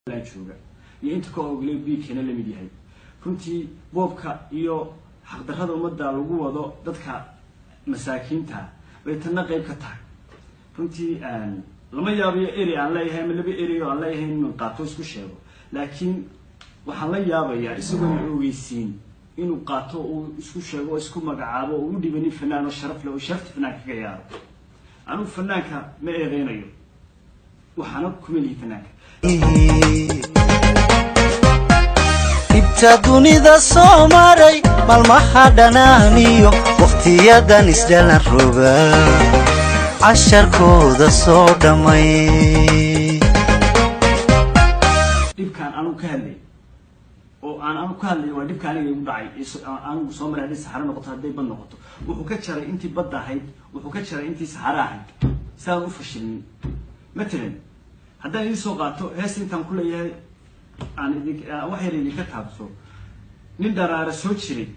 لا جوجا ينتك أقولي بيك هنا اللي مديها كنتي بوبك إيو حق هذا المدة لجوا وضع ضدك مساكين تها ويتنقل كتها كنتي لما يبي إيري على يهم اللي بيري على يهم من قاتوس كشيء لكن وحلا يبي يسوون ويسين إنه قاتو وسكشيء وسكو مجعبه ودي بني فنان وشرف له وشرفت فنانك يا أنا فنانك ما يغينيه وحنا كملي فنانك ibtaduni da soomaray malmaha dhanaaniyo waqtiyadan isdhalan roga casharkooda soo dhamay dibkan aanu ka hadlay oo aanu ka hadlay waa dibkan aniga igu dhacay aanu soo maray saxaro noqoto haday bad noqoto wuxuu ka jaray intii bad ahayd wuxuu ka jaray intii saxaro ahayd saan u fashilin مثلا هذا يسوق قاتو هسه أنت كل يوم عن ذيك واحد اللي كتابسو ندرا رسول شري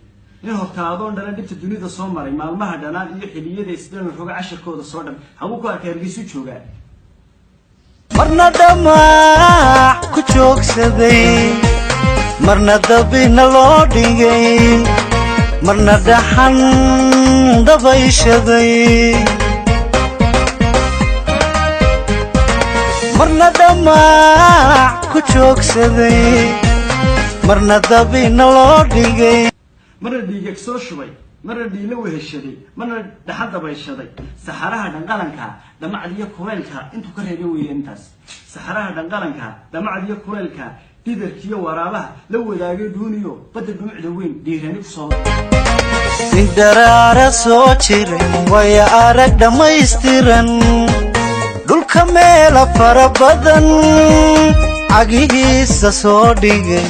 نهو كادون دنا دبت الدنيا ده صومري مع المهد أنا يحليه ده يستلم فوق 10 كود الصورة هو كارجيسو شوجا مرنا دماء كشوك سدي مرنا دبين اللودين مرنا دحن دبيش دي مرنا دماء كشوك سدي مرنا دبين اللودين مرة ديجك سوشوي مرة ديلوه الشدي مرة دحد بيشدي سحرها دنقلنكا دمع ديك كويلكا انتو كرهيوي انتاس سحرها دنقلنكا دمع ديك كويلكا ديدركيو ورابها لو لاغي دونيو بدل دمع دوين ديراني صوت ندرارا soo jiray way arag dhamaystiran dhulka meel fara badan agihiisa soo dhigay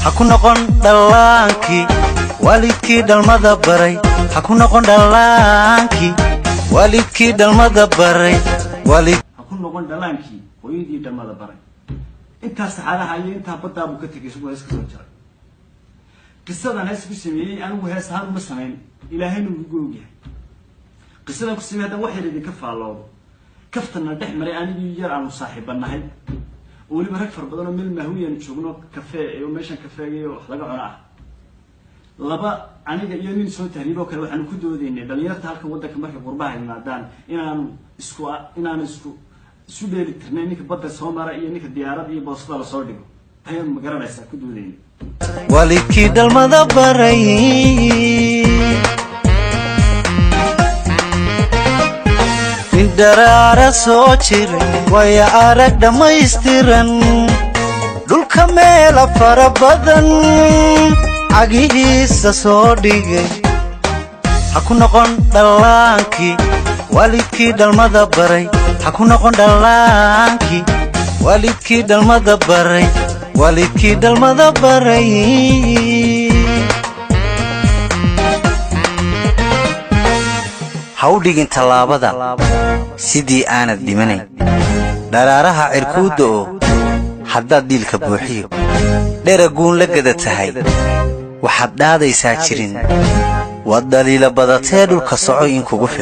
ha ku noqon dhalankii walidkii dhalmada baray ha ku noqon dhalankii walidkii dhalmada baray ha ku noqon dhalankii hooyadii dhalmada baray inta saxaraha iyo inta badda buu ka tagay isku iska soo jaray qisadan hees ku sameeyay anigu hees ahaan uma sameyn ilaahayna wuu googyahay qisadan ku sameeyay waxa yidhi ka faaloodo kaftana dhex maray anigii yar aan saaxiibanahay ولي مرك فربضنا من المهوية نشوفنا كافيه وماشان كافيه وحلاقة عناه لبا أنا جايين نسوي تهريب وكلو إحنا كده ذيني دليل تهلك ودك مركب قربها المعدن إن أنا سو ده الترنيني كبدر سوما رأيني كديارة دي بوصلة لصوردي هاي مجرد بس كده ذيني والدكي دلمذا بري ندرارا soo jiray way arag dhamaystiran dhulka meel fara badan agihiisa soo dhigay ha ku noqon dhalankii walidkii dhalmada baray ha ku noqon dhalankii walidkii dhalmada baray walidkii dhalmada baray hawdigin talaabada sidii aanad dhimanay dharaaraha cirkuuda oo haddaad dilka buuxiyo dheraguun la gada tahay waxaad dhaadaysaa jirin wad dhaliila badatee dhulka soco in kugu fil